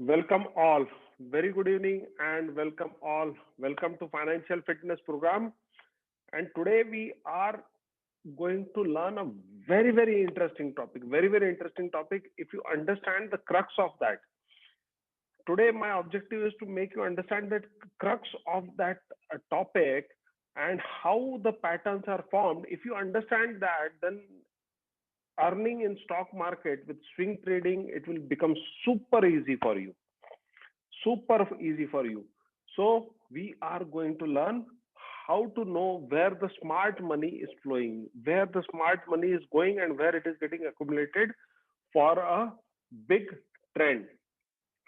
Welcome all. Very good evening and welcome all. Welcome to Financial Fitness Program. And today we are going to learn a very interesting topic. Very interesting topic. If you understand the crux of that, today my objective is to make you understand that crux of that topic and how the patterns are formed. If you understand that, then earning in stock market with swing trading, it will become super easy for you, super easy for you. So we are going to learn how to know where the smart money is flowing, where the smart money is going, and where it is getting accumulated for a big trend.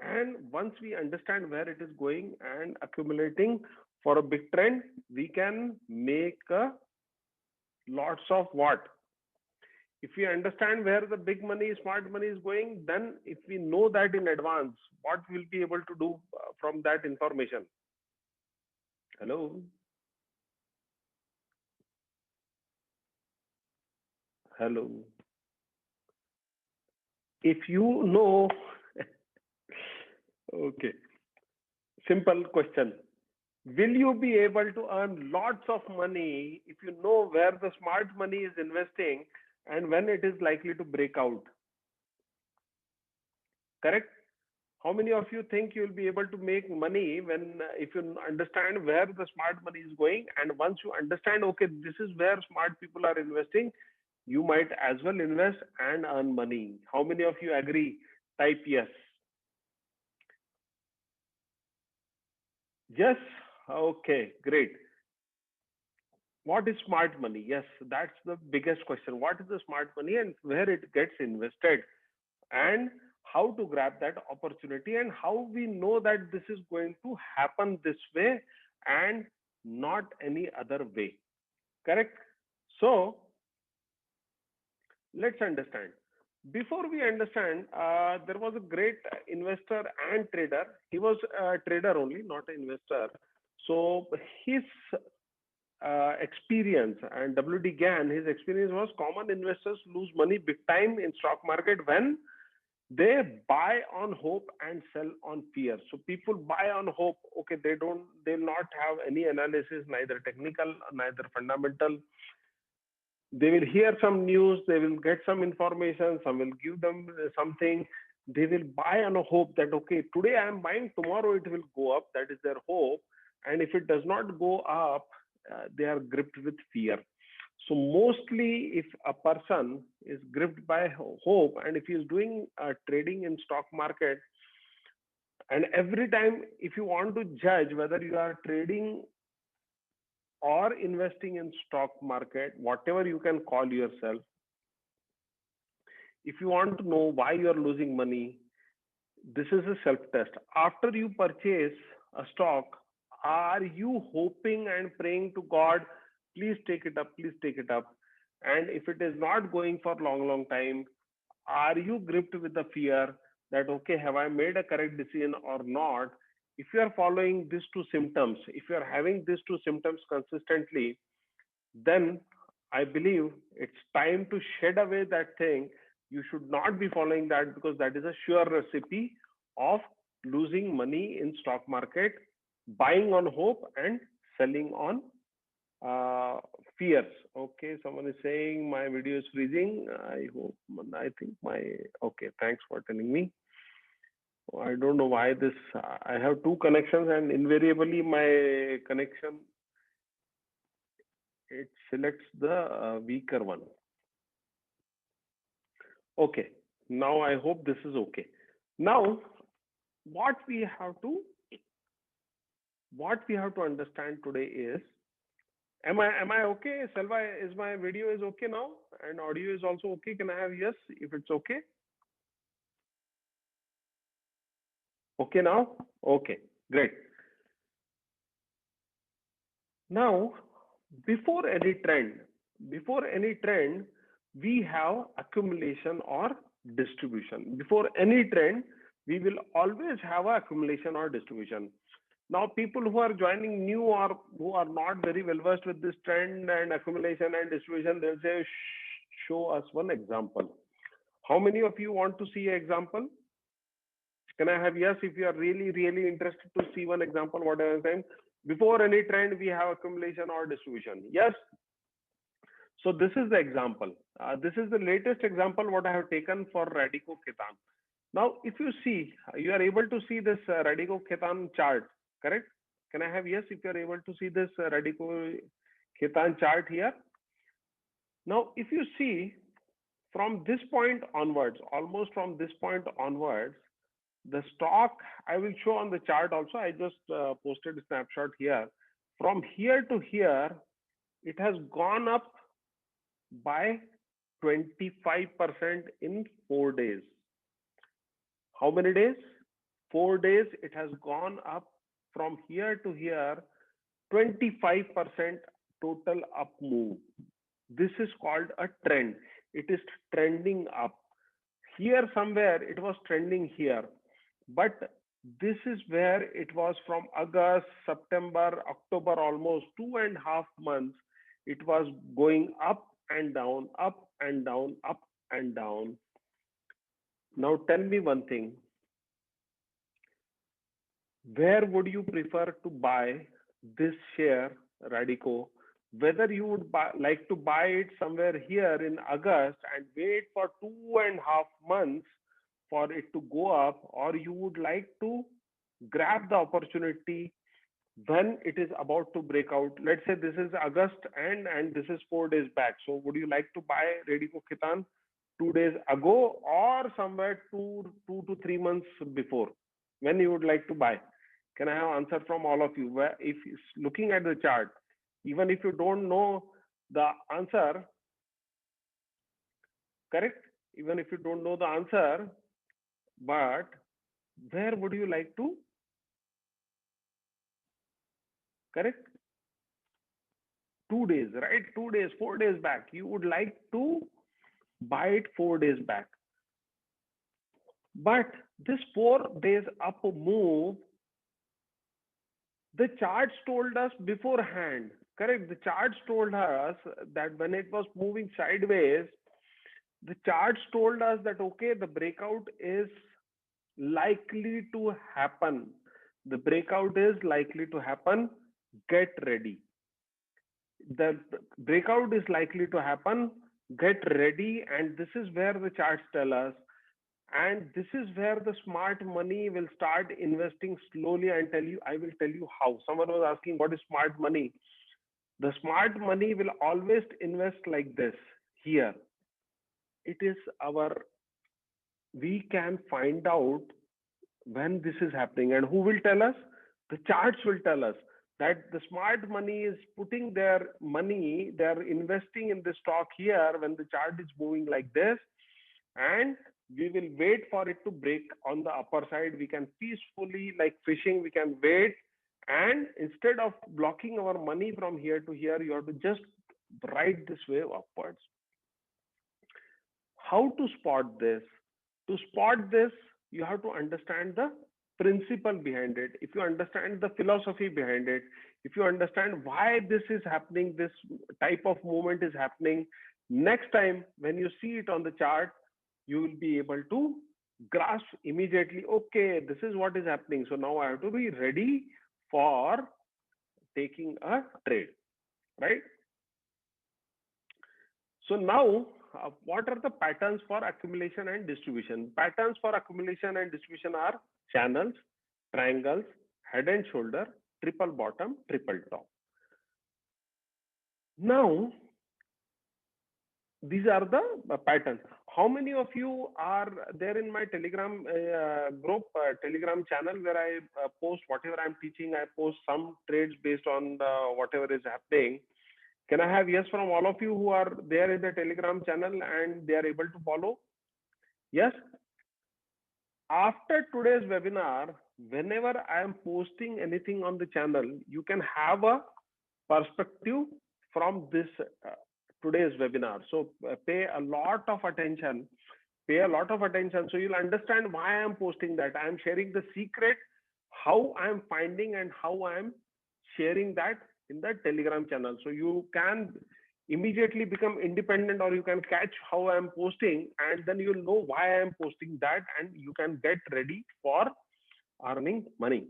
And once we understand where it is going and accumulating for a big trend, we can make lots of what? If we understand where the big money, smart money is going, then if we know that in advance, what we'll be able to do from that information. Hello? Hello? If you know, okay, simple question. Will you be able to earn lots of money if you know where the smart money is investing and when it is likely to break out? Correct? How many of you think you'll be able to make money when if you understand where the smart money is going, and once you understand, okay, this is where smart people are investing, you might as well invest and earn money. How many of you agree? Type yes. Yes. Okay, great. What is smart money? Yes, that's the biggest question. What is the smart money and where it gets invested, and how to grab that opportunity, and how we know that this is going to happen this way and not any other way. Correct? So let's understand. Before we understand, there was a great investor and trader. He was a trader only, not an investor. So his experience, and WD Gann, his experience was common investors lose money big time in stock market when they buy on hope and sell on fear. So people buy on hope. Okay, they'll not have any analysis, neither technical, neither fundamental. They will hear some news, they will get some information, some will give them something. They will buy on a hope that, okay, today I am buying, tomorrow it will go up. That is their hope. And if it does not go up, they are gripped with fear. So mostly if a person is gripped by hope, and if he is doing trading in stock market, and every time if you want to judge whether you are trading or investing in stock market, whatever you can call yourself, if you want to know why you are losing money, this is a self test. After you purchase a stock, are you hoping and praying to God, please take it up, please take it up? And if it is not going for long time, are you gripped with the fear that, okay, have I made a correct decision or not? If you are following these two symptoms, if you are having these two symptoms consistently, then I believe it's time to shed away that thing. You should not be following that, because that is a sure recipe of losing money in stock market, buying on hope and selling on fears. Okay, someone is saying my video is freezing. I think okay, thanks for telling me. I don't know why this, I have two connections and invariably my connection, it selects the weaker one. Okay, now I hope this is okay. Now what we have to understand today is, am I okay? Selva, is my video is okay now and audio is also okay? Can I have yes if it's okay? Okay now? Okay, great. Now, before any trend, we have accumulation or distribution. Before any trend, we will always have a accumulation or distribution. Now, people who are joining new or who are not very well versed with this trend and accumulation and distribution, they'll say, show us one example. How many of you want to see an example? Can I have yes if you are really, really interested to see one example what I am saying? Before any trend, we have accumulation or distribution. Yes. So this is the example. This is the latest example what I have taken for Radico Khitan. Now, if you see, you are able to see this Radico Khitan chart, correct? Can I have yes if you are able to see this Radico Khitan chart here? Now, if you see from this point onwards, almost from this point onwards, the stock I will show on the chart also. I just posted a snapshot here. From here to here, it has gone up by 25% in 4 days. How many days? 4 days. It has gone up from here to here, 25% total up move. This is called a trend. It is trending up. Here somewhere it was trending here, but this is where it was from August, September, October, almost 2.5 months. It was going up and down, up and down, up and down. Now tell me one thing. Where would you prefer to buy this share, Radico? Whether you would like to buy it somewhere here in August and wait for 2.5 months for it to go up, or you would like to grab the opportunity when it is about to break out. Let's say this is August and this is 4 days back. So would you like to buy Radico Khitan 2 days ago or somewhere two to 3 months before? When you would like to buy? Can I have answer from all of you? Where if looking at the chart, even if you don't know the answer, correct? Even if you don't know the answer, but where would you like to? Correct? 2 days, right? 2 days, 4 days back. You would like to buy it 4 days back. But this 4 days up move, the charts told us beforehand, correct? The charts told us that when it was moving sideways, the charts told us that, okay, the breakout is likely to happen. The breakout is likely to happen. Get ready. The breakout is likely to happen. Get ready. And this is where the charts tell us. And this is where the smart money will start investing slowly and I will tell you how. Someone was asking, what is smart money? The smart money will always invest like this here. It is we can find out when this is happening, and who will tell us? The charts will tell us that the smart money is putting their money, they're investing in the stock here when the chart is moving like this, and we will wait for it to break on the upper side. We can peacefully, like fishing, we can wait, and instead of blocking our money from here to here, you have to just ride this wave upwards. How to spot this? To spot this, you have to understand the principle behind it. If you understand the philosophy behind it, if you understand why this is happening, this type of movement is happening, next time when you see it on the chart, you will be able to grasp immediately, okay, this is what is happening. So now I have to be ready for taking a trade, right? So now, what are the patterns for accumulation and distribution? Patterns for accumulation and distribution are channels, triangles, head and shoulder, triple bottom, triple top. Now, these are the patterns. How many of you are there in my Telegram group, Telegram channel, where I post whatever I'm teaching? I post some trades based on whatever is happening. Can I have yes from all of you who are there in the Telegram channel and they are able to follow? Yes. After today's webinar, whenever I am posting anything on the channel, you can have a perspective from this today's webinar. So pay a lot of attention. Pay a lot of attention. So you'll understand why I am posting that. I am sharing the secret, how I am finding and how I am sharing that in the Telegram channel. So you can immediately become independent, or you can catch how I am posting, and then you'll know why I am posting that, and you can get ready for earning money.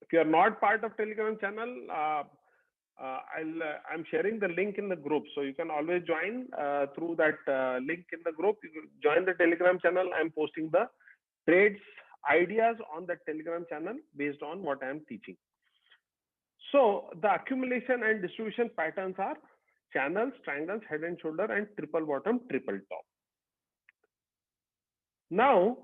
If you are not part of Telegram channel, I'm sharing the link in the group, so you can always join through that link in the group. You can join the Telegram channel. I'm posting the trades ideas on the Telegram channel based on what I am teaching. So the accumulation and distribution patterns are channels, triangles, head and shoulder, and triple bottom, triple top. Now,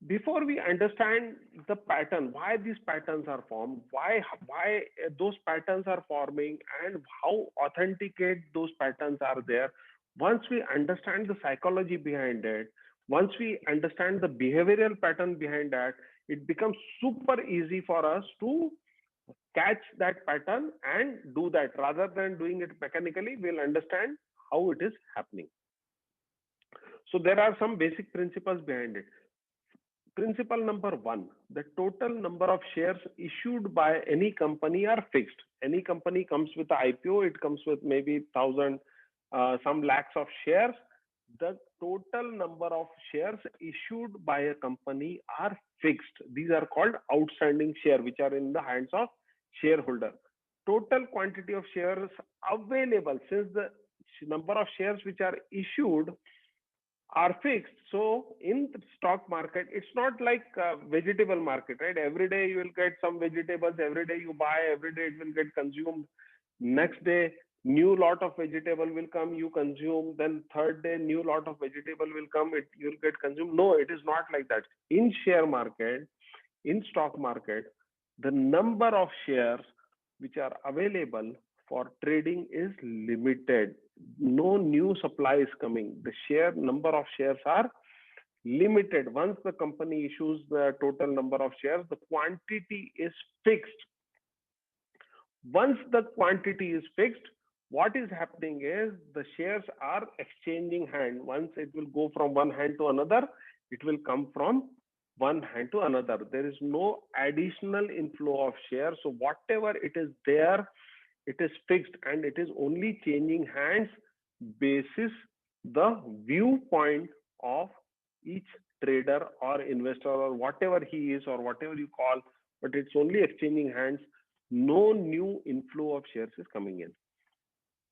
before we understand the pattern, why these patterns are formed, why those patterns are forming, and how authenticate those patterns are there, once we understand the psychology behind it, once we understand the behavioral pattern behind that, it becomes super easy for us to catch that pattern and do that. Rather than doing it mechanically, we'll understand how it is happening. So there are some basic principles behind it. Principle number one, the total number of shares issued by any company are fixed. Any company comes with the IPO, it comes with maybe 1,000, some lakhs of shares. The total number of shares issued by a company are fixed. These are called outstanding shares, which are in the hands of shareholder. Total quantity of shares available, since the number of shares which are issued are fixed. So in the stock market, it's not like vegetable market, right? Every day you will get some vegetables, every day you buy, every day it will get consumed. Next day, new lot of vegetable will come, you consume. Then third day, new lot of vegetable will come, you'll get consumed. No, it is not like that. In share market, in stock market, the number of shares which are available for trading is limited. No new supply is coming. The number of shares are limited. Once the company issues the total number of shares, the quantity is fixed. Once the quantity is fixed, what is happening is the shares are exchanging hand. Once it will go from one hand to another, it will come from one hand to another. There is no additional inflow of shares. So whatever it is there, it is fixed, and it is only changing hands basis the viewpoint of each trader or investor or whatever he is or whatever you call, but it's only exchanging hands. No new inflow of shares is coming in.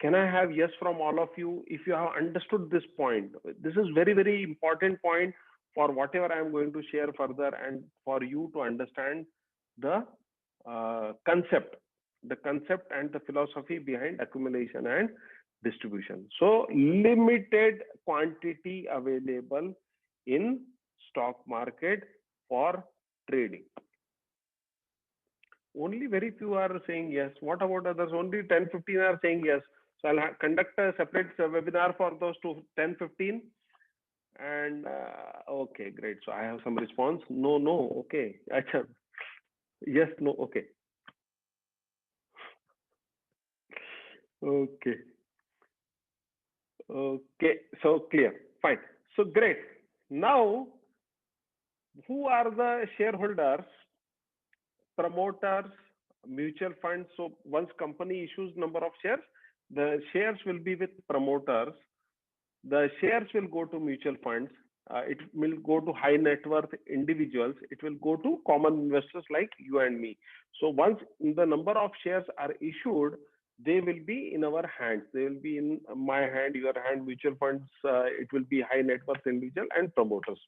Can I have yes from all of you if you have understood this point? This is very, very important point for whatever I am going to share further, and for you to understand the concept and the philosophy behind accumulation and distribution. So limited quantity available in stock market for trading. Only very few are saying yes. What about others? Only 10-15 are saying yes. So I'll conduct a separate webinar for those 10-15. And okay, great. So I have some response. No, okay. Achha. Yes, no, okay. Okay, so clear, fine. So great. Now, who are the shareholders? Promoters, mutual funds. So once company issues number of shares, the shares will be with promoters. The shares will go to mutual funds. It will go to high net worth individuals. It will go to common investors like you and me. So once the number of shares are issued, they will be in our hands. They will be in my hand, your hand, mutual funds. It will be high net worth individual and promoters.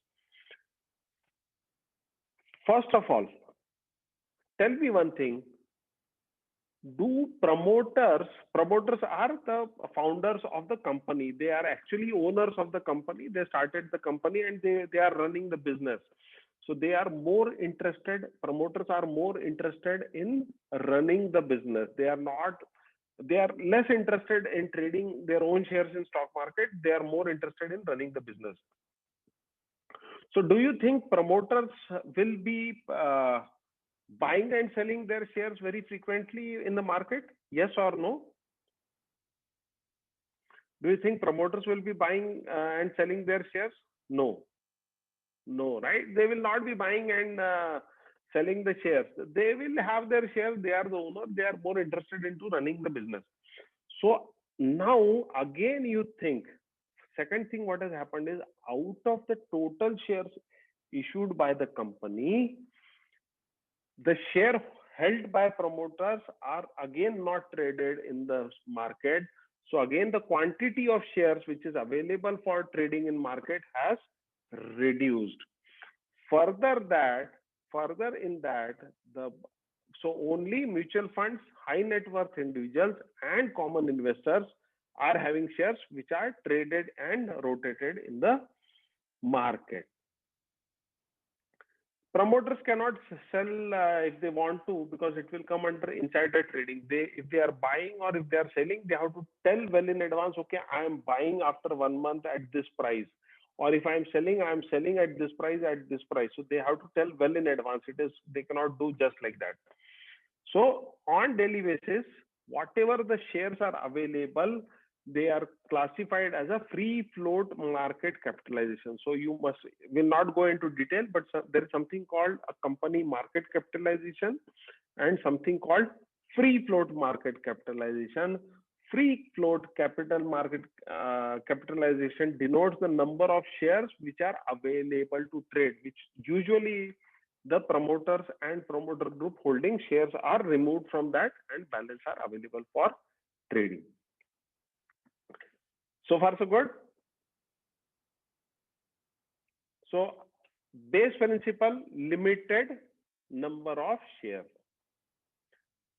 First of all, tell me one thing. Do promoters are the founders of the company. They are actually owners of the company. They started the company and they are running the business. So they are more interested, promoters are more interested in running the business. They are less interested in trading their own shares in stock market. They are more interested in running the business. So do you think promoters will be buying and selling their shares very frequently in the market? Yes or no? Do you think promoters will be buying and selling their shares? No, right? They will not be buying and selling the shares. They will have their shares. They are the owner. They are more interested into running the business. So now again, you think, second thing what has happened is, out of the total shares issued by the company, the share held by promoters are again not traded in the market. So again, the quantity of shares which is available for trading in market has reduced. Further in that, the so only mutual funds, high net worth individuals, and common investors are having shares which are traded and rotated in the market. Promoters cannot sell if they want to, because it will come under insider trading. If they are buying or if they are selling, they have to tell well in advance, okay, I am buying after 1 month at this price, or if I am selling at this price, so they have to tell well in advance. They cannot do just like that. So on daily basis, whatever the shares are available, they are classified as a free float market capitalization. So will not go into detail, but there is something called a company market capitalization and something called free float market capitalization. Free float capital market capitalization denotes the number of shares which are available to trade, which usually the promoters and promoter group holding shares are removed from that, and balance are available for trading. So far so good. So base principle, limited number of shares.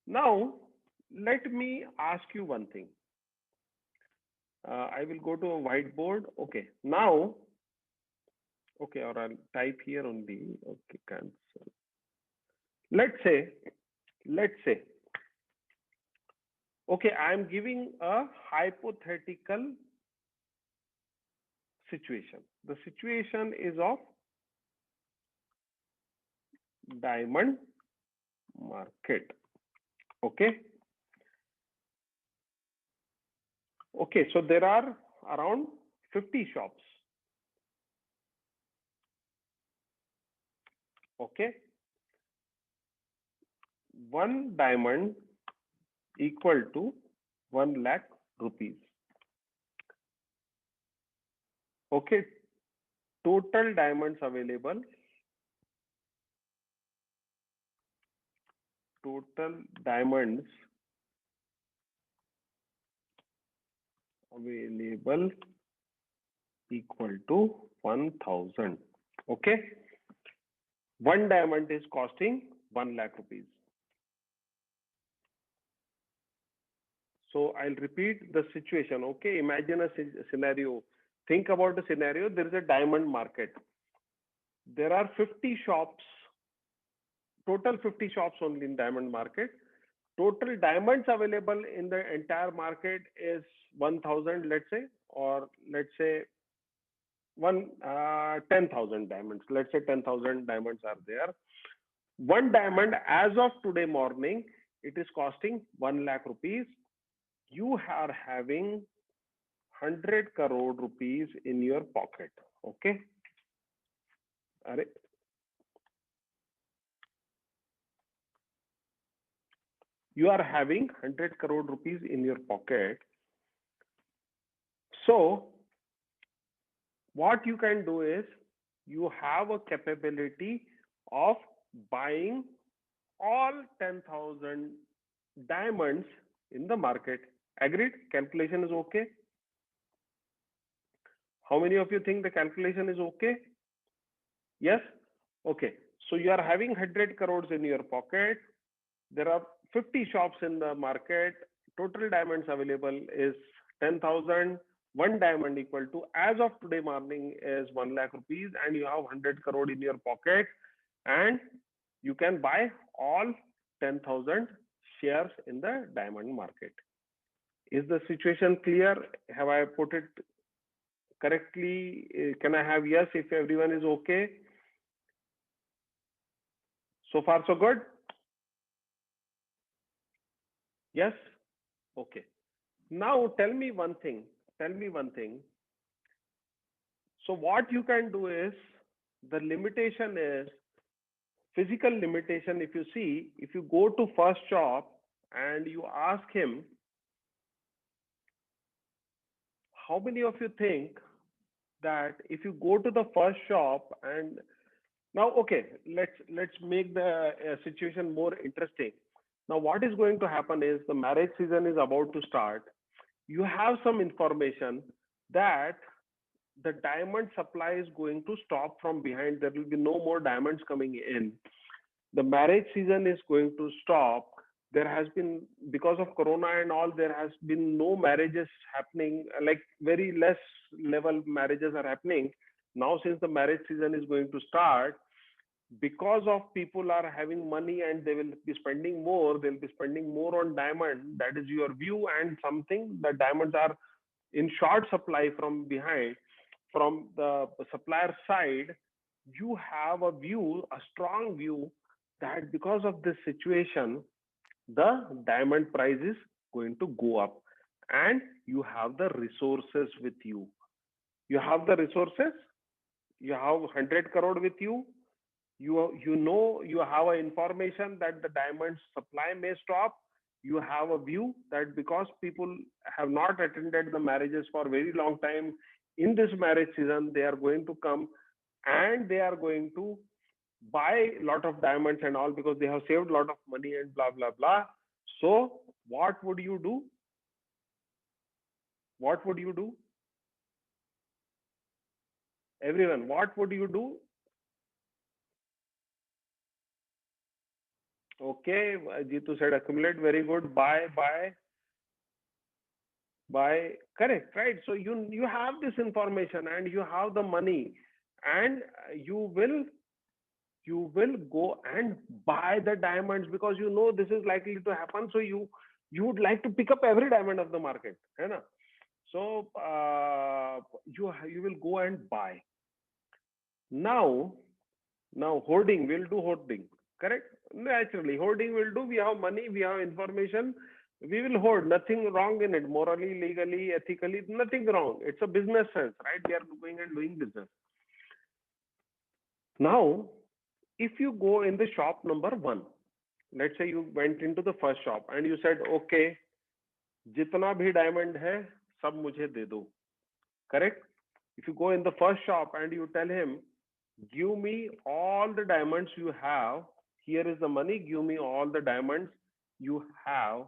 Now let me ask you one thing. I will go to a whiteboard. Okay, now, okay, or I'll type here only. Okay, cancel. Let's say, okay, I'm giving a hypothetical situation. The situation is of diamond market. Okay. Okay, so there are around 50 shops. Okay. One diamond equal to 1 lakh rupees. Okay. Total diamonds available. Total diamonds available equal to 1000. Okay. One diamond is costing 1 lakh rupees. So I'll repeat the situation. Okay. Imagine a scenario. Think about a scenario. There is a diamond market. There are 50 shops, total 50 shops only in diamond market. Total diamonds available in the entire market is 1000, let's say, or let's say 10,000 diamonds. Let's say 10,000 diamonds are there. One diamond as of today morning, it is costing 1 lakh rupees. You are having 100 crore rupees in your pocket. Okay. You are having 100 crore rupees in your pocket. So what you can do is, you have a capability of buying all 10,000 diamonds in the market. Agreed? Calculation is okay? How many of you think the calculation is okay? Yes? Okay. So you are having 100 crores in your pocket. There are 50 shops in the market. Total diamonds available is 10,000. One diamond equal to, as of today morning, is 1 lakh rupees, and you have 100 crore in your pocket, and you can buy all 10,000 shares in the diamond market. Is the situation clear? Have I put it correctly? Can I have yes if everyone is okay? So far so good? Yes? Okay. Now tell me one thing. So what you can do is, the limitation is, physical limitation, if you see, if you go to first shop and you ask him, how many of you think that if you go to the first shop and now, okay, let's make the situation more interesting. Now, what is going to happen is the marriage season is about to start. You have some information that the diamond supply is going to stop from behind. There will be no more diamonds coming in. The marriage season is going to stop. There has been, because of corona and all, there has been no marriages happening, like very less level marriages are happening now. Since the marriage season is going to start, because of people are having money and they will be spending more, they'll be spending more on diamond. That is your view. And something, the diamonds are in short supply from behind. From the supplier side, you have a view, a strong view, that because of this situation, the diamond price is going to go up. And you have the resources with you. You have the resources, you have 100 crore with you. You know, you have a information that the diamond supply may stop. You have a view that because people have not attended the marriages for a very long time, in this marriage season they are going to come and they are going to buy a lot of diamonds and all, because they have saved a lot of money and blah blah blah. So what would you do? What would you do, everyone? What would you do? Okay, Jitu said accumulate. Very good. Buy. Correct, right? So you have this information and you have the money, and you will go and buy the diamonds, because you know this is likely to happen. So you would like to pick up every diamond of the market, है ना? So you will go and buy. Now hoarding, we'll do hoarding. Correct? Naturally, hoarding will do. We have money, we have information, we will hoard. Nothing wrong in it. Morally, legally, ethically, nothing wrong. It's a business sense, right? We are going and doing business. Now, if you go in the shop number one, let's say you went into the first shop and you said, okay, जितना भी diamond है सब मुझे दे दो. Correct? If you go in the first shop and you tell him, give me all the diamonds you have, here is the money, give me all the diamonds you have.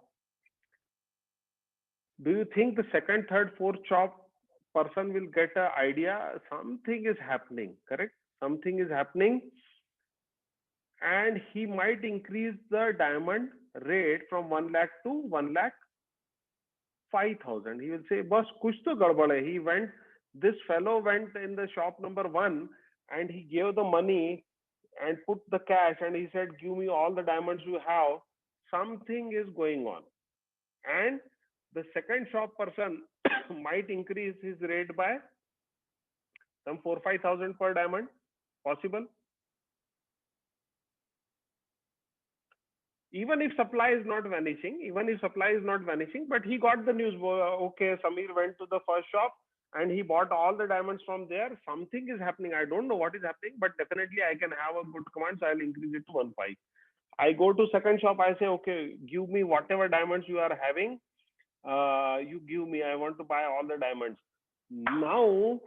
Do you think the second, third, fourth shop person will get an idea? Something is happening, correct? Something is happening, and he might increase the diamond rate from 1 lakh to 1 lakh 5,000. He will say, boss, kuch to gadbad hai. This fellow went in the shop number one and he gave the money and put the cash and he said, give me all the diamonds you have. Something is going on. And the second shop person might increase his rate by some 4-5,000 per diamond. Possible? Even if supply is not vanishing, but he got the news, okay, Samir went to the first shop and he bought all the diamonds from there. Something is happening. I don't know what is happening, but definitely I can have a good command, so I'll increase it to 1.5. I go to second shop, I say, okay, give me whatever diamonds you are having. You give me, I want to buy all the diamonds. Now,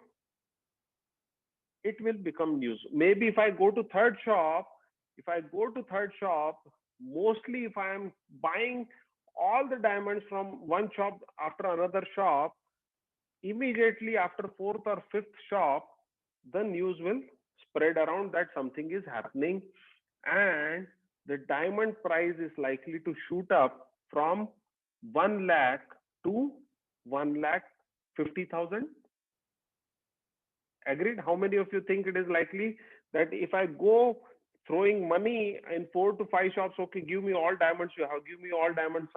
it will become news. Maybe if I go to third shop, mostly if I am buying all the diamonds from one shop after another shop, immediately after fourth or fifth shop, the news will spread around that something is happening, and the diamond price is likely to shoot up from 1 lakh to 1 lakh 50,000. Agreed? How many of you think it is likely that if I go throwing money in 4 to 5 shops, okay, give me all diamonds you have, give me all diamonds,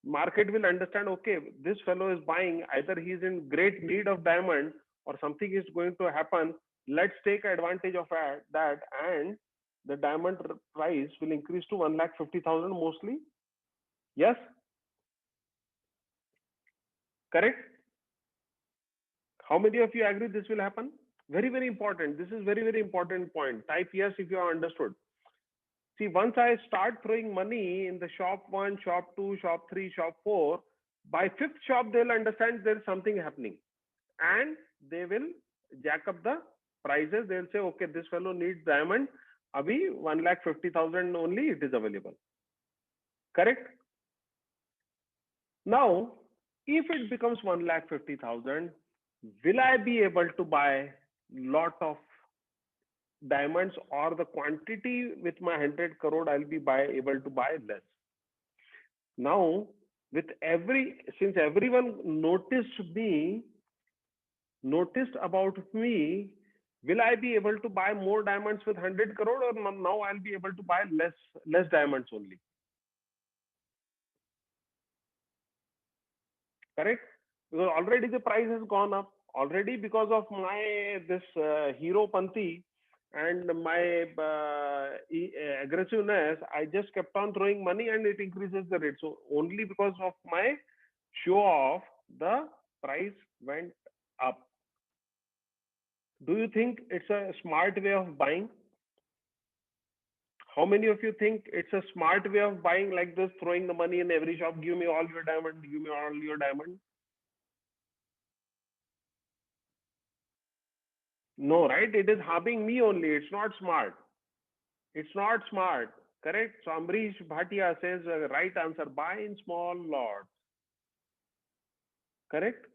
market will understand, okay, this fellow is buying, either he is in great need of diamond or something is going to happen. Let's take advantage of that, and the diamond price will increase to 1,50,000 mostly. Yes? Correct? How many of you agree this will happen? Very, very important. This is very, very important point. Type yes if you have understood. See, once I start throwing money in the shop 1, shop 2, shop 3, shop 4, by fifth shop, they'll understand there's something happening and they will jack up the prices. They'll say, okay, this fellow needs diamond. Abhi 1,50,000 only it is available. Correct? Now, if it becomes 1,50,000, will I be able to buy lot of diamonds, or the quantity with my 100 crore I'll be able to buy less? Now, since everyone noticed about me, will I be able to buy more diamonds with 100 crore, or now I'll be able to buy less diamonds only? Correct? Because already the price has gone up. Already because of my this hero panthi and my aggressiveness, I just kept on throwing money and it increases the rate. So only because of my show off, the price went up. Do you think it's a smart way of buying? How many of you think it's a smart way of buying, like this, throwing the money in every shop? Give me all your diamond, give me all your diamond. No, right? It is harming me only. It's not smart. It's not smart. Correct? So Amrish Bhatia says right answer, buy in small lots. Correct?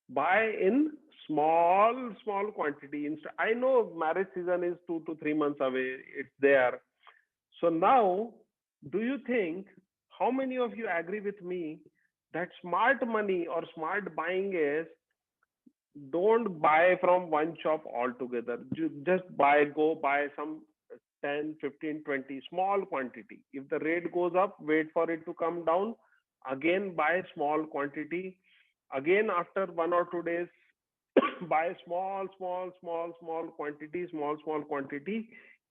Buy in small quantity. I know marriage season is 2 to 3 months away. It's there. So now, do you think, how many of you agree with me that smart money or smart buying is, don't buy from one shop altogether. Just go buy some 10, 15, 20 small quantity. If the rate goes up, wait for it to come down. Again, buy small quantity. Again, after 1 or 2 days, buy small quantity.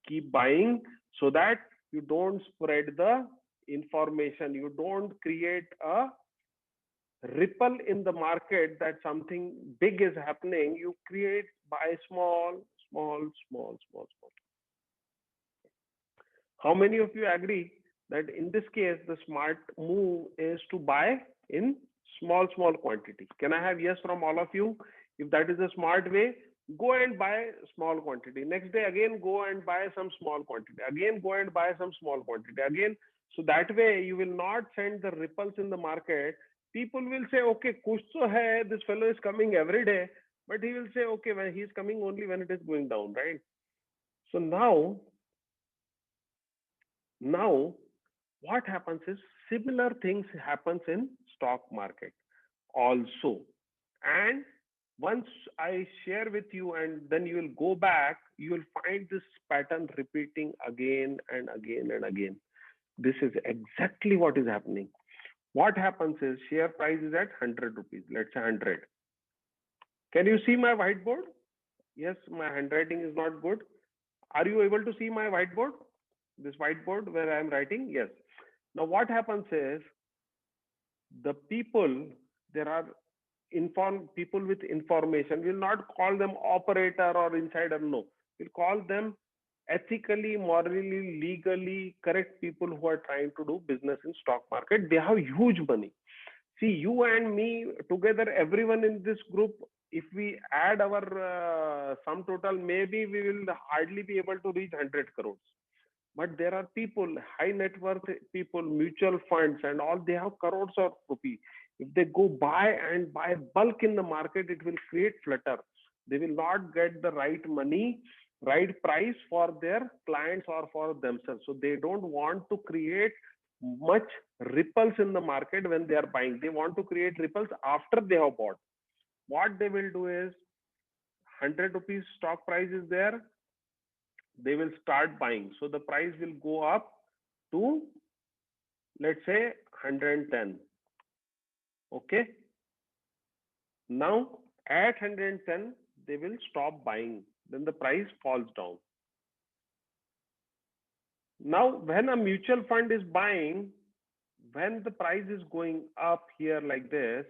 Keep buying so that you don't spread the information. You don't create a ripple in the market that something big is happening. You create by small. How many of you agree that in this case the smart move is to buy in small quantity? Can I have yes from all of you? If that is a smart way, go and buy small quantity. Next day again go and buy some small quantity. Again go and buy some small quantity. Again, so that way you will not send the ripples in the market. People will say, okay, kuch to hai, this fellow is coming every day, but he will say, okay, when he is coming only when it is going down, right? So now what happens is, similar things happens in stock market also. And once I share with you and then you will go back, you will find this pattern repeating again and again. This is exactly what is happening. What happens is, share price is at 100 rupees, let's say 100. Can you see my whiteboard? Yes, my handwriting is not good. Are you able to see my whiteboard? This whiteboard where I am writing? Yes. Now what happens is, the people, there are people with information. We'll not call them operator or insider, no. We'll call them ethically, morally, legally correct people who are trying to do business in stock market. They have huge money. See, you and me together, everyone in this group, if we add our sum total, maybe we will hardly be able to reach 100 crores. But there are people, high net worth people, mutual funds and all, they have crores of rupees. If they go buy bulk in the market, it will create flutter. They will not get the right money, right price for their clients or for themselves. So they don't want to create much ripples in the market when they are buying. They want to create ripples after they have bought. What they will do is, 100 rupees stock price is there, they will start buying. So the price will go up to, let's say, 110. Okay. Now at 110, they will stop buying. Then the price falls down. Now, when a mutual fund is buying, when the price is going up here like this,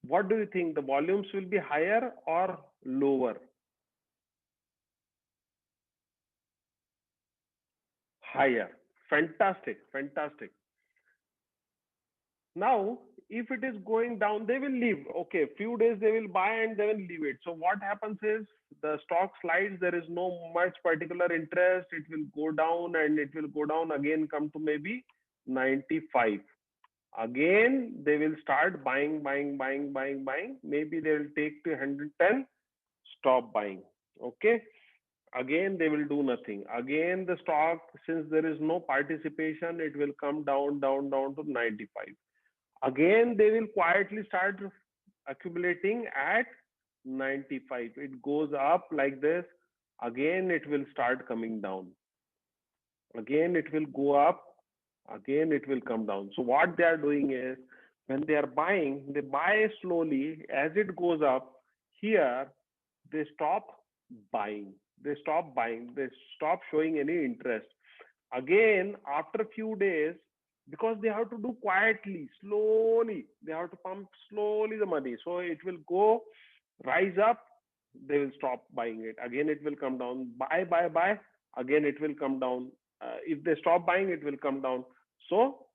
what do you think? The volumes will be higher or lower? higher. Fantastic, fantastic. Now, if it is going down, they will leave. Okay, few days they will buy and they will leave it. So what happens is the stock slides. There is no much particular interest. It will go down and it will go down again, come to maybe 95. Again, they will start buying, buying, buying, buying, buying. Maybe they will take to 110, stop buying. Okay. Again, they will do nothing. Again, the stock, since there is no participation, it will come down, down, down to 95. Again, they will quietly start accumulating at 95. It goes up like this. Again, it will start coming down. Again, it will go up. Again, it will come down. So what they are doing is when they are buying, they buy slowly. As it goes up, here they stop buying. They stop buying. They stop showing any interest. Again, after a few days, because they have to do quietly, slowly, they have to pump slowly the money. So it will go rise up, they will stop buying it. Again, it will come down. Buy, buy, buy. Again, it will come down. If they stop buying, it will come down. So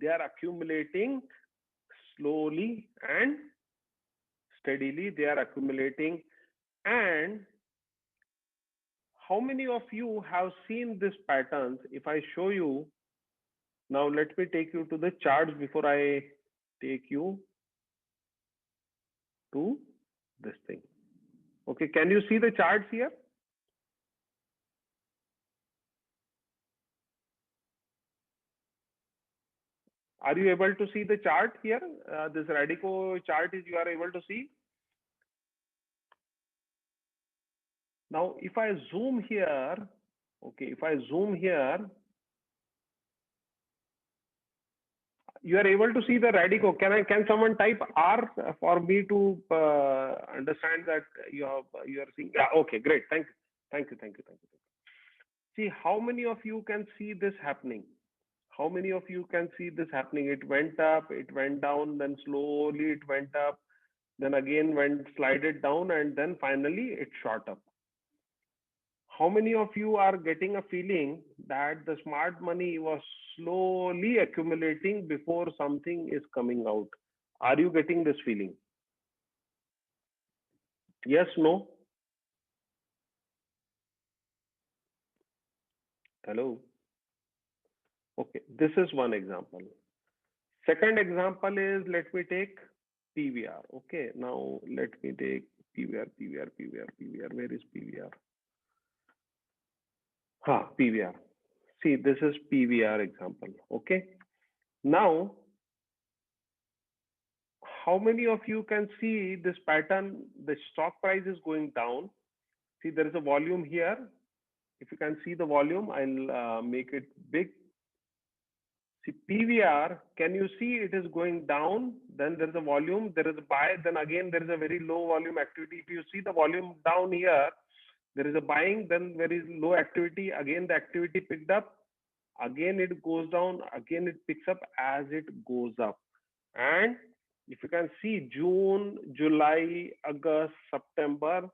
they are accumulating slowly and steadily. They are accumulating. And how many of you have seen this patterns? If I show you, now let me take you to the charts before I take you to this thing. Okay, can you see the charts here? Are you able to see the chart here? This Radico chart is you are able to see. Now, if I zoom here, okay, if I zoom here, you are able to see the Radico. Can someone type R for me to understand that you are seeing? Yeah, okay, great. Thank you. Thank you. Thank you. Thank you. See, how many of you can see this happening? How many of you can see this happening? It went up, it went down, then slowly it went up, then again went slided down, and then finally it shot up. How many of you are getting a feeling that the smart money was slowly accumulating before something is coming out? Are you getting this feeling? Yes, no? Hello? Okay, this is one example. Second example is, let me take PVR. Okay, now let me take PVR, PVR, PVR, PVR. Where is PVR? PVR. See, this is PVR example. Okay. Now, how many of you can see this pattern? The stock price is going down. See, there is a volume here. If you can see the volume, I'll make it big. See, PVR, can you see it is going down? Then there is a volume, there is a buy, then again there is a very low volume activity. If you see the volume down here, there is a buying, then very low activity. Again, the activity picked up. Again, it goes down. Again, it picks up as it goes up. And if you can see June, July, August, September,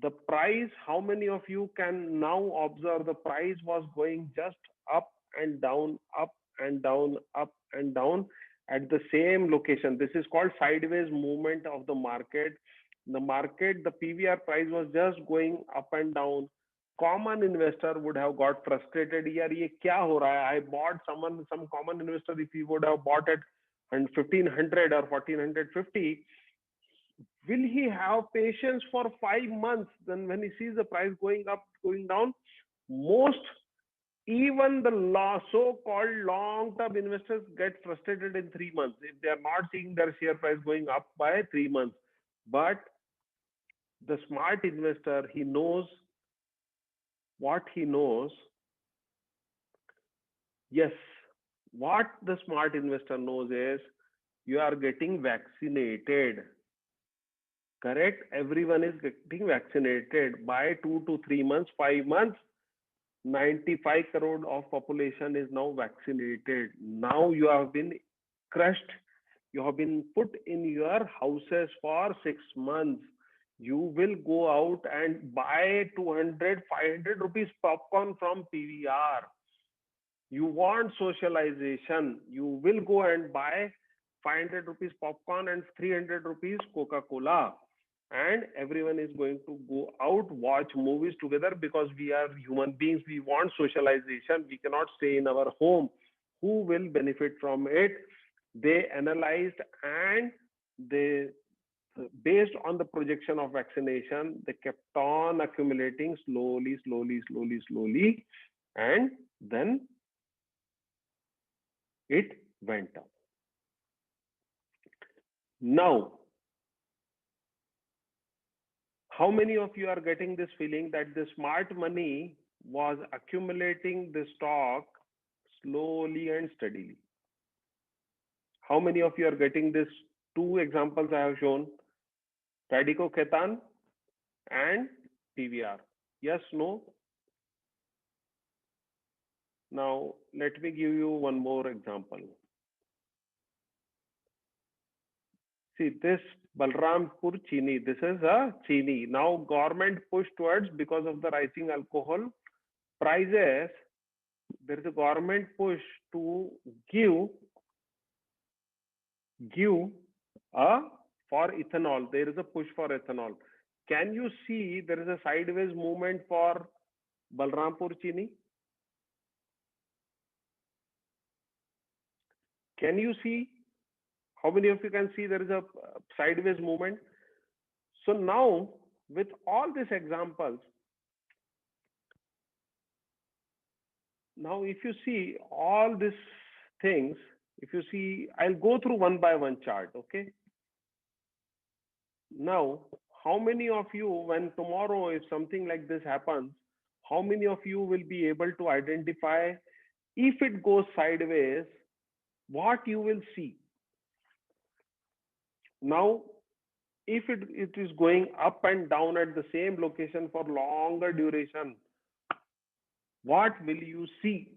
the price, how many of you can now observe the price was going just up and down, up and down, up and down at the same location. This is called sideways movement of the market. The market, the PVR price was just going up and down. Common investor would have got frustrated. Yaar, ye kya ho raha hai? I bought some common investor, if he would have bought at 1500 or 1450, will he have patience for 5 months? Then when he sees the price going up, going down, most, even the so-called long-term investors get frustrated in 3 months if they are not seeing their share price going up by 3 months. But the smart investor, he knows what he knows. Yes, what the smart investor knows is you are getting vaccinated. Correct? Everyone is getting vaccinated by 2 to 3 months, 5 months. 95 crore of population is now vaccinated. Now you have been crushed. You have been put in your houses for 6 months. You will go out and buy 200, 500 rupees popcorn from PVR. You want socialization. You will go and buy 500 rupees popcorn and 300 rupees Coca-Cola. And everyone is going to go out, watch movies together because we are human beings. We want socialization. We cannot stay in our home. Who will benefit from it? They analyzed and they, based on the projection of vaccination, they kept on accumulating slowly, slowly, slowly, slowly. And then it went up. Now, how many of you are getting this feeling that the smart money was accumulating the stock slowly and steadily? How many of you are getting this? Two examples I have shown, Radico Ketan and PVR. Yes, no? Now, let me give you one more example. See, this Balrampur Chini, this is a Chini. Now, government push towards, because of the rising alcohol prices, there is a government push to give a for ethanol. There is a push for ethanol. Can you see there is a sideways movement for Balrampur Chini? Can you see? How many of you can see there is a sideways movement? So now, with all these examples, now if you see all these things, if you see, I'll go through one by one chart, okay? Now, how many of you, when tomorrow, if something like this happens, how many of you will be able to identify if it goes sideways, what you will see? Now, if it is going up and down at the same location for longer duration, what will you see?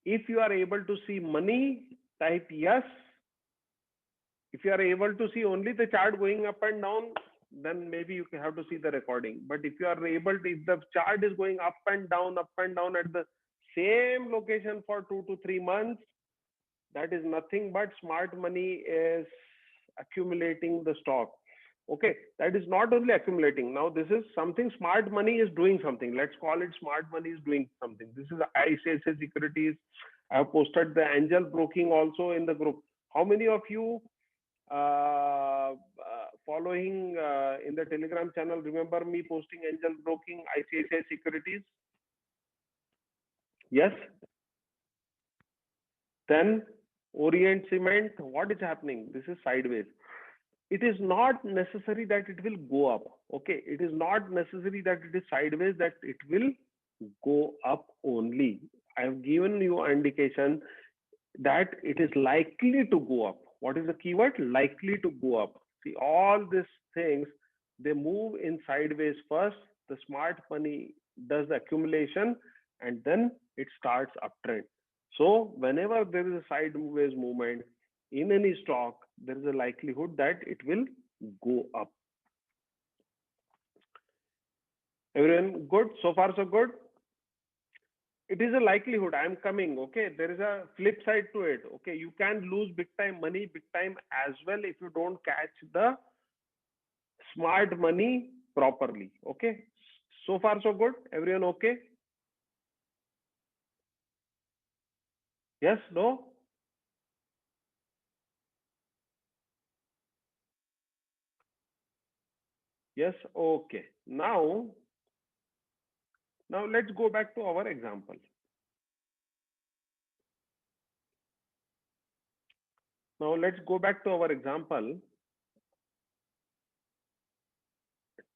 If you are able to see money, type yes. If you are able to see only the chart going up and down, then maybe you have to see the recording. But if you are able to, if the chart is going up and down at the same location for 2 to 3 months, that is nothing but smart money is accumulating the stock. Okay, that is not only accumulating. Now this is something, smart money is doing something. Let's call it smart money is doing something. This is ICICI Securities. I have posted the angel broking also in the group. How many of you following in the Telegram channel remember me posting angel broking ICICI Securities? Yes. Then Orient Cement, what is happening? This is sideways. It is not necessary that it will go up. Okay, it is not necessary that it is sideways, that it will go up only. I have given you an indication that it is likely to go up. What is the keyword? Likely to go up. See, all these things, they move in sideways first. The smart money does the accumulation and then it starts uptrend. So whenever there is a sideways movement in any stock, there is a likelihood that it will go up. Everyone good? So far so good? It is a likelihood. I am coming. Okay, there is a flip side to it. Okay, you can lose big time money, big time as well, if you don't catch the smart money properly. Okay, so far so good. Everyone okay? Yes, no? Yes, okay. Now let's go back to our example. Now let's go back to our example.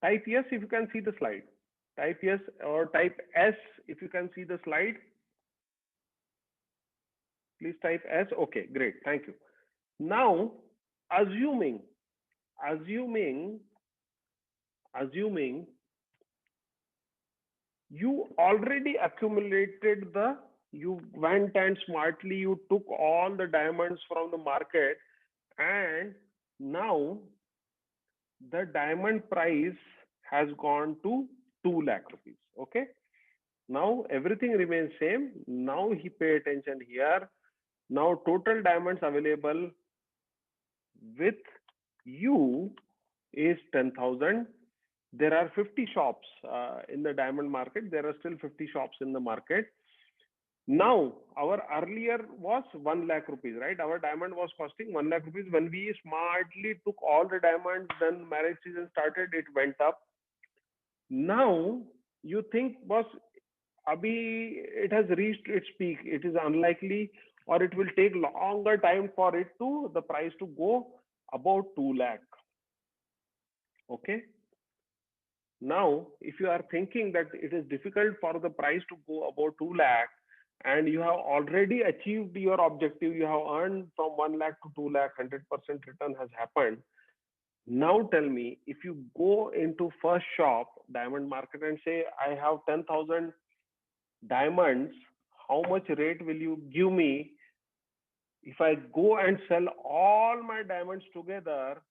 Type yes if you can see the slide. Type yes or type S if you can see the slide. Please type S. Okay, great. Thank you. Now, assuming you already accumulated you went and smartly you took all the diamonds from the market, and now the diamond price has gone to 2 lakh rupees. Okay, Now everything remains same. Now he pay attention here. Now total diamonds available with you is 10,000. There are 50 shops in the diamond market. There are still 50 shops in the market. Now, our earlier was 1 lakh rupees, right? Our diamond was costing 1 lakh rupees. When we smartly took all the diamonds, then marriage season started, it went up. Now, you think, boss, Abhi, it has reached its peak. It is unlikely, or it will take longer time for it to, the price to go about 2 lakh. Okay. Now, if you are thinking that it is difficult for the price to go about 2 lakh and you have already achieved your objective, you have earned from 1 lakh to 2 lakh, 100% return has happened. Now tell me, if you go into first shop, diamond market, and say, I have 10,000 diamonds, how much rate will you give me if I go and sell all my diamonds together?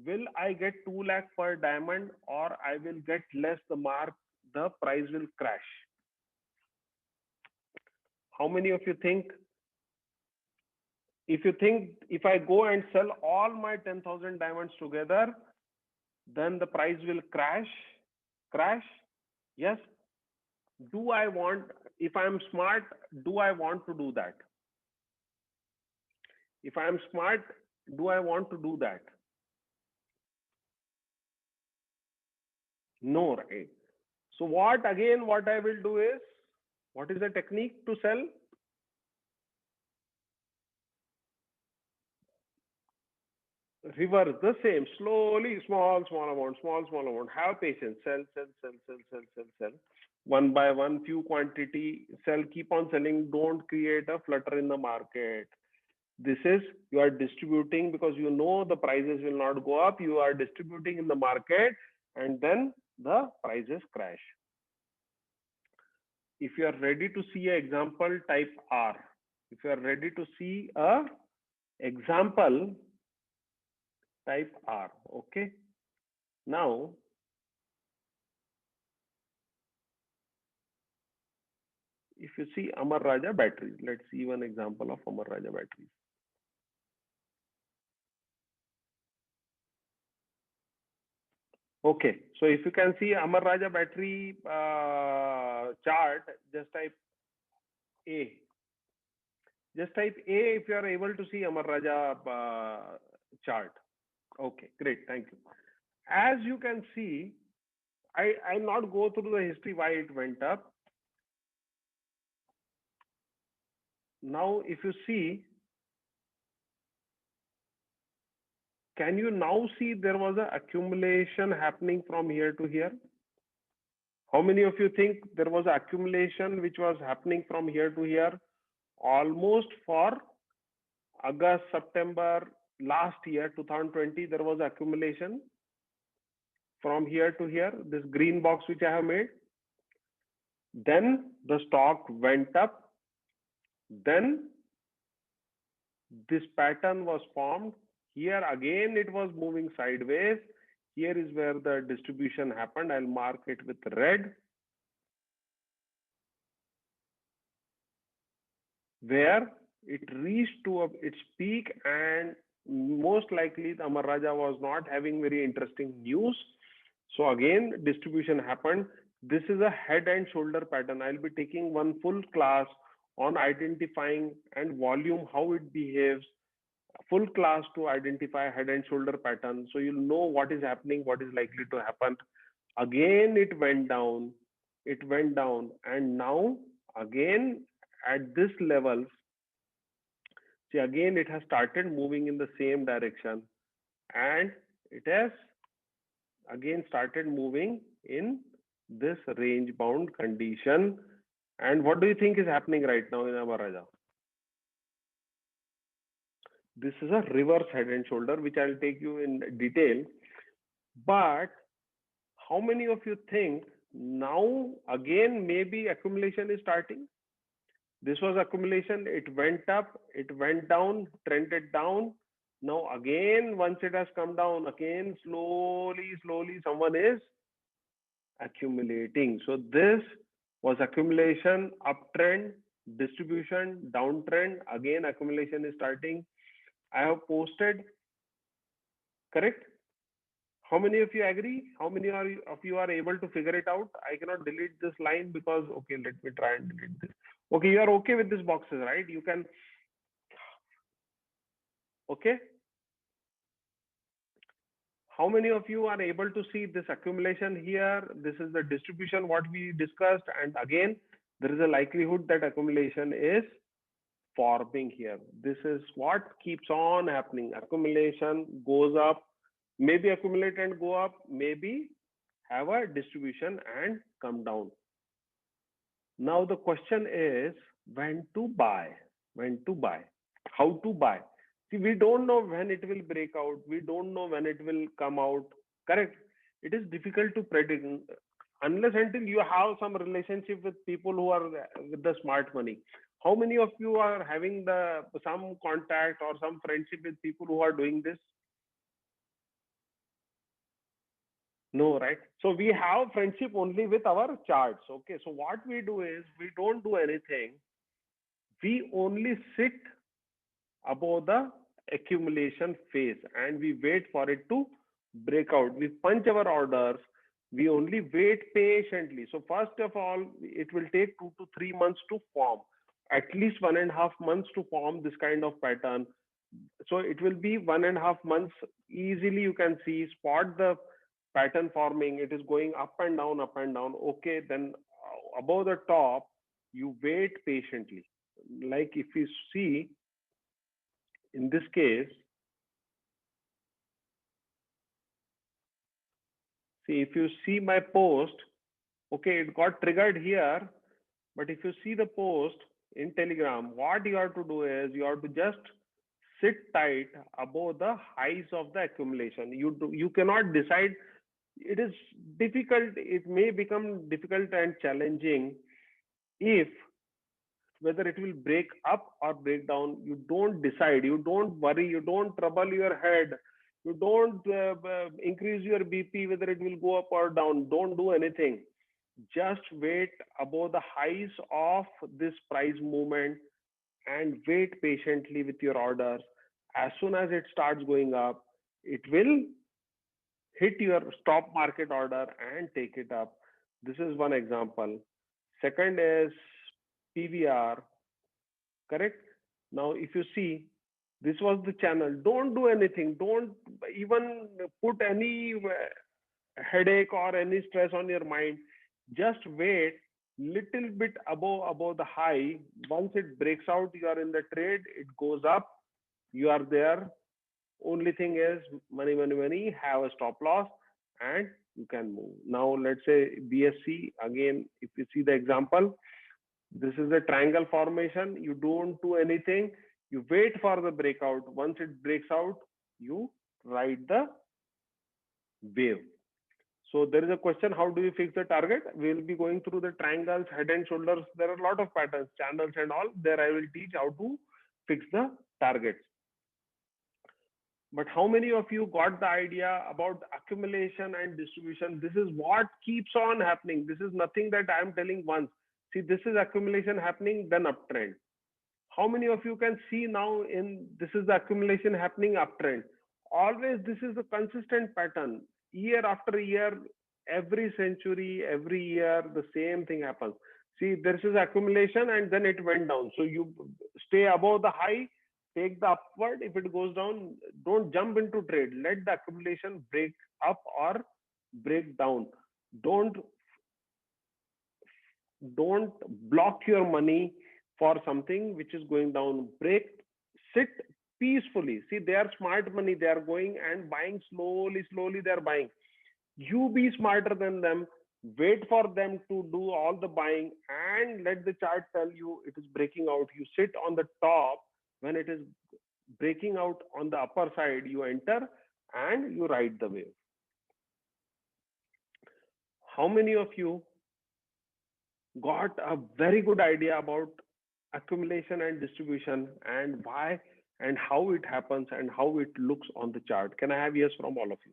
Will I get 2 lakh per diamond, or I will get less, the price will crash? How many of you think, if I go and sell all my 10,000 diamonds together, then the price will crash? Yes. Do I want, if I'm smart, do I want to do that? If I'm smart, do I want to do that? No, right? So what I will do is, what is the technique to sell? Reverse the same, slowly, small amount, have patience, sell, one by one, few quantity, sell, keep on selling, don't create a flutter in the market. This is, you are distributing because you know the prices will not go up, you are distributing in the market, and then the prices crash. If you are ready to see an example, type R. If you are ready to see a example, type R. Okay. Now, if you see Amar Raja batteries, let's see one example of Amar Raja batteries. Okay, so if you can see Amar Raja battery chart, just type A. Just type A if you are able to see Amar Raja chart. Okay, great, thank you. As you can see, I'll not go through the history why it went up. Now, if you see, can you now see there was an accumulation happening from here to here? How many of you think there was accumulation which was happening from here to here? Almost for August, September last year, 2020, there was accumulation from here to here, this green box which I have made. Then the stock went up. Then this pattern was formed. Here again, it was moving sideways. Here is where the distribution happened. I'll mark it with red. Where it reached to its peak, and most likely the Amar Raja was not having very interesting news. So again, distribution happened. This is a head and shoulder pattern. I'll be taking one full class on identifying and volume, how it behaves, full class to identify head and shoulder pattern. So you'll know what is happening, what is likely to happen. Again, it went down, and now again at this level, see, again it has started moving in the same direction, and it has again started moving in this range bound condition. And what do you think is happening right now in Amar Raja? This is a reverse head and shoulder, which I'll take you in detail. But how many of you think now again maybe accumulation is starting? This was accumulation, it went up, it went down, trended down. Now again, once it has come down, again slowly someone is accumulating. So this was accumulation, uptrend, distribution, downtrend. Again, accumulation is starting. I have posted, correct? How many of you agree? How many of you are able to figure it out? I cannot delete this line because, okay, let me try and delete this. Okay, you are okay with these boxes, right? You can, okay. How many of you are able to see this accumulation here? This is the distribution what we discussed. And again, there is a likelihood that accumulation is forming here. This is what keeps on happening. Accumulation goes up, maybe accumulate and go up, maybe have a distribution and come down. Now the question is when to buy, how to buy. See, we don't know when it will break out. We don't know when it will come out. Correct? It is difficult to predict unless until you have some relationship with people who are with the smart money. How many of you are having the some contact or some friendship with people who are doing this? No, right? So we have friendship only with our charts. Okay. So what we do is we don't do anything. We only sit above the accumulation phase and we wait for it to break out. We punch our orders. We only wait patiently. So first of all, it will take 2 to 3 months to form, at least 1.5 months to form this kind of pattern. So it will be 1.5 months. Easily you can see, spot the pattern forming. It is going up and down, up and down. Okay, then above the top, you wait patiently. Like if you see, in this case, see if you see my post, okay, it got triggered here. But if you see the post in Telegram, what you have to do is you have to just sit tight above the highs of the accumulation. You cannot decide. It is difficult. It may become difficult and challenging if whether it will break up or break down. You don't decide. You don't worry. You don't trouble your head. You don't increase your BP whether it will go up or down. Don't do anything. Just wait above the highs of this price movement and wait patiently with your orders. As soon as it starts going up, it will hit your stop market order and take it up. This is one example. Second is PVR, correct? Now, if you see, this was the channel. Don't do anything. Don't even put any headache or any stress on your mind. Just wait little bit above the high. Once it breaks out, you are in the trade. It goes up. You are there. Only thing is money. Have a stop loss, and you can move. Now let's say BSC again. If you see the example, this is a triangle formation. You don't do anything. You wait for the breakout. Once it breaks out, you ride the wave. So there is a question, how do you fix the target? We will be going through the triangles, head and shoulders. There are a lot of patterns, channels and all. There I will teach how to fix the targets. But how many of you got the idea about accumulation and distribution? This is what keeps on happening. This is nothing that I am telling once. See, this is accumulation happening, then uptrend. How many of you can see now in this is the accumulation happening uptrend? Always this is a consistent pattern. Year after year, every century, every year, the same thing happens. See, this is accumulation and then it went down. So you stay above the high, take the upward. If it goes down, don't jump into trade. Let the accumulation break up or break down. Don't block your money for something which is going down. Sit peacefully. See, they are smart money. They are going and buying slowly they are buying. You be smarter than them. Wait for them to do all the buying and let the chart tell you it is breaking out. You sit on the top. When it is breaking out on the upper side, you enter and you ride the wave. How many of you got a very good idea about accumulation and distribution and why and how it happens and how it looks on the chart? Can I have yes from all of you?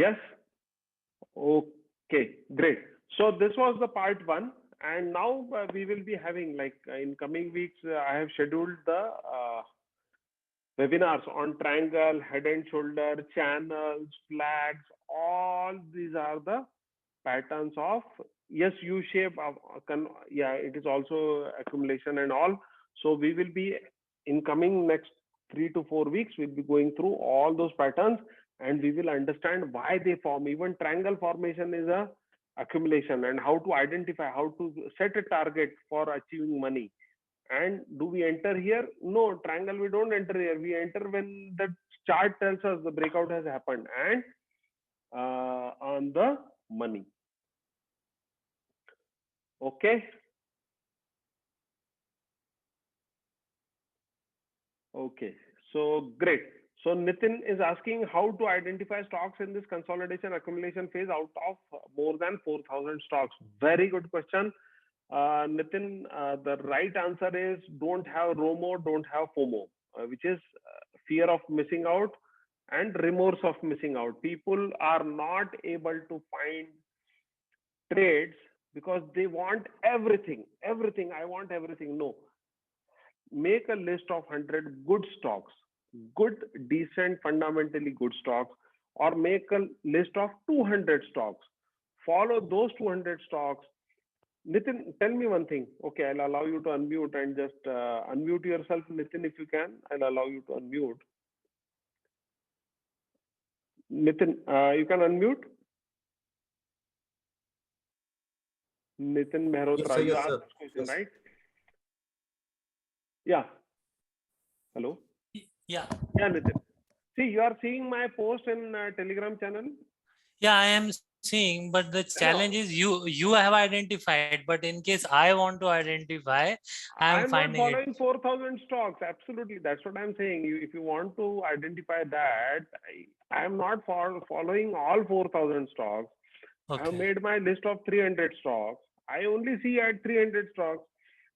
Yes? Okay, great. So this was the part one, and now we will be having, like, in coming weeks, I have scheduled the webinars on triangle, head and shoulder, channels, flags. All these are the patterns of, yes, U shape of yeah, it is also accumulation and all. So we will be, in coming next 3 to 4 weeks, we'll be going through all those patterns, and we will understand why they form. Even triangle formation is a accumulation, and how to identify, how to set a target for achieving money. And do we enter here? No, triangle we don't enter here. We enter when the chart tells us the breakout has happened, and on the money. Okay. Okay. So great. So Nitin is asking how to identify stocks in this consolidation accumulation phase out of more than 4,000 stocks. Very good question. Nitin, the right answer is don't have ROMO, don't have FOMO, which is fear of missing out and remorse of missing out. People are not able to find trades because they want everything. Everything. I want everything. No. Make a list of 100 good stocks, good, decent, fundamentally good stocks, or make a list of 200 stocks. Follow those 200 stocks. Nitin, tell me one thing. Okay, I'll allow you to unmute, and just unmute yourself, Nitin, if you can. I'll allow you to unmute. Nitin, you can unmute. Nitin Mehrotra, you asked this question, right? Yeah. Hello? Yeah. Yeah, Nitin. See, you are seeing my post in Telegram channel? Yeah, I am seeing, but the challenge is you have identified, but in case I want to identify, I am not finding following 4,000 stocks. Absolutely. That's what I'm saying. If you want to identify that, I am not following all 4,000 stocks. I have made my list of 300 stocks. I only see at 300 stocks.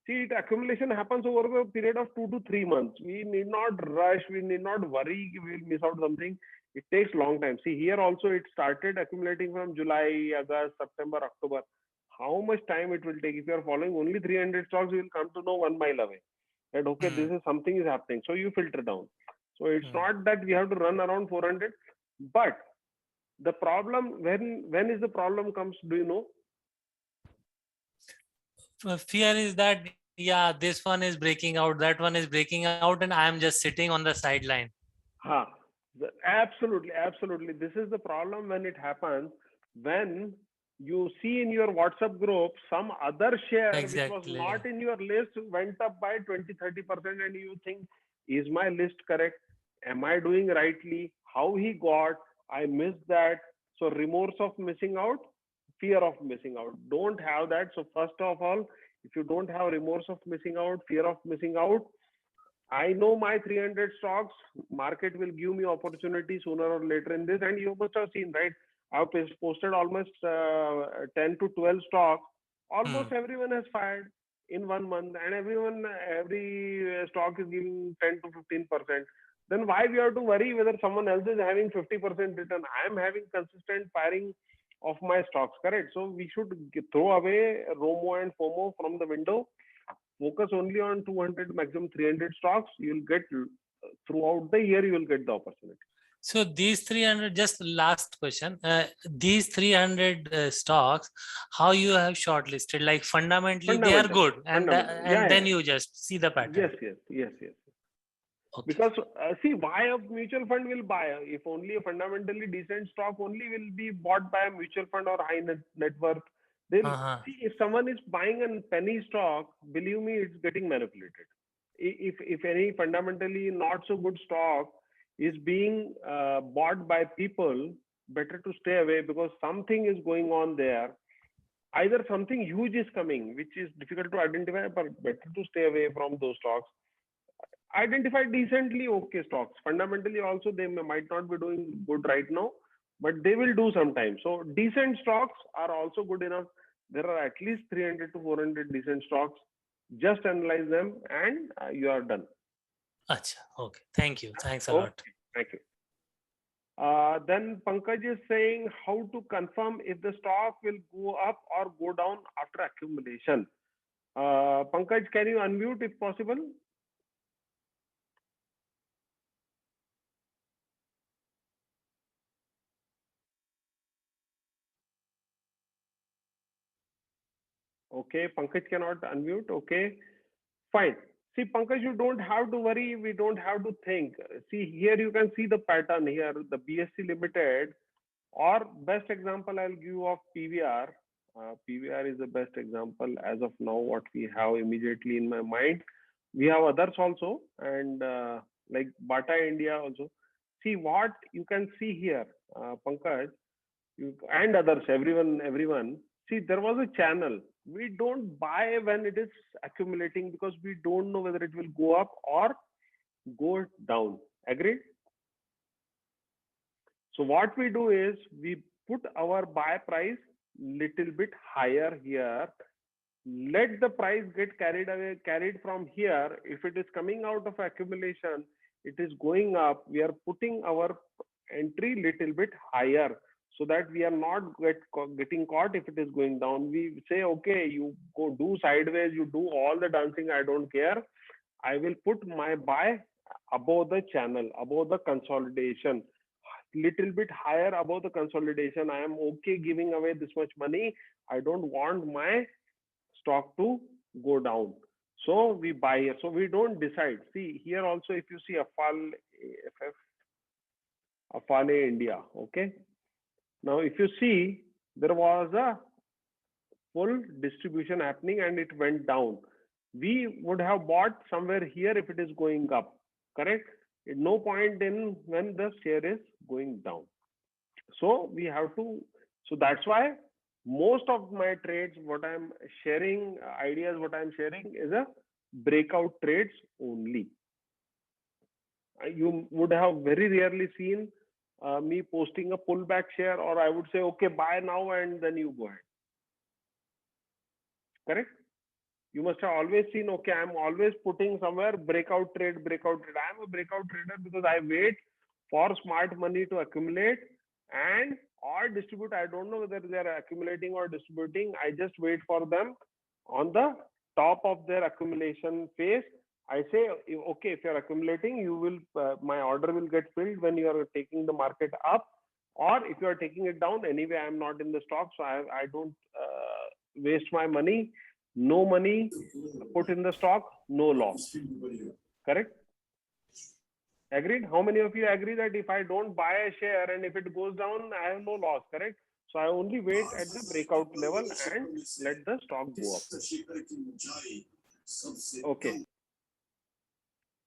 See, accumulation happens over a period of 2 to 3 months. We need not rush. We need not worry we'll miss out something. It takes long time. See, here also it started accumulating from July, August, September, October. How much time it will take? If you are following only 300 stocks, you will come to know 1 mile away that, okay, this is something is happening. So you filter down. So it's not that we have to run around 400. But the problem, when is the problem comes, do you know? Fear is that, yeah, this one is breaking out, that one is breaking out, and I am just sitting on the sideline. Absolutely, absolutely. This is the problem when it happens, when you see in your WhatsApp group some other share which was not in your list went up by 20-30%, and you think, is my list correct? Am I doing rightly? How he got? I missed that. So remorse of missing out, fear of missing out. Don't have that. So first of all, if you don't have remorse of missing out, fear of missing out, I know my 300 stocks, market will give me opportunity sooner or later in this. And you must have seen, right? I've posted almost 10 to 12 stocks. Almost everyone has fired in 1 month, and every stock is giving 10 to 15%. Then why we have to worry whether someone else is having 50% return? I am having consistent firing of my stocks, correct? So we should throw away ROMO and FOMO from the window. Focus only on 200, maximum 300 stocks. You'll get, throughout the year, you will get the opportunity. So these 300, just last question, these 300 stocks, how you have shortlisted? Like fundamentally they are good, and then you just see the pattern. Yes. Okay. Because see, why a mutual fund will buy? If only a fundamentally decent stock only will be bought by a mutual fund or high net worth. Then see, if someone is buying a penny stock, believe me, it's getting manipulated. If any fundamentally not so good stock is being bought by people, better to stay away, because something is going on there. Either something huge is coming, which is difficult to identify, but better to stay away from those stocks. Identify decently okay stocks. Fundamentally also, they might not be doing good right now, but they will do sometime. So decent stocks are also good enough. There are at least 300 to 400 decent stocks. Just analyze them, and you are done. Achha, okay. Thank you. Thanks a lot. Thank you. Then Pankaj is saying how to confirm if the stock will go up or go down after accumulation. Pankaj, can you unmute if possible? Okay, Pankaj cannot unmute. Okay, fine. See, Pankaj, you don't have to worry. We don't have to think. See, here you can see the pattern here. The BSC Limited, or best example I'll give you of PVR. PVR is the best example as of now, what we have immediately in my mind. We have others also, and like Bata India also. See what you can see here, Pankaj, and others, everyone. See, there was a channel. We don't buy when it is accumulating because we don't know whether it will go up or go down. Agreed? So what we do is we put our buy price little bit higher here. Let the price get carried from here. If it is coming out of accumulation, it is going up. We are putting our entry little bit higher so that we are not getting caught if it is going down. We say, okay, you go do sideways, you do all the dancing, I don't care. I will put my buy above the channel, above the consolidation, little bit higher above the consolidation. I am okay giving away this much money. I don't want my stock to go down. So we buy here. So we don't decide. See here also, if you see Afale India, okay. Now if you see, there was a full distribution happening and it went down. We would have bought somewhere here if it is going up, correct? No point in when the share is going down. So we have to, so that's why most of my trades, what I'm sharing, ideas, what I'm sharing is a breakout trades only. You would have very rarely seen me posting a pullback share, or I would say, okay, buy now and then you go ahead. Correct? You must have always seen, okay, I'm always putting somewhere breakout trade. I'm a breakout trader because I wait for smart money to accumulate and or distribute. I don't know whether they are accumulating or distributing. I just wait for them on the top of their accumulation phase. I say, okay, if you're accumulating, you will, my order will get filled when you are taking the market up, or if you are taking it down. Anyway, I'm not in the stock, so I don't waste my money. No money put in the stock, no loss. Correct? Agreed? How many of you agree that if I don't buy a share and if it goes down, I have no loss, correct? So I only wait at the breakout level and let the stock go up. Okay.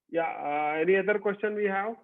Yeah, any other question we have?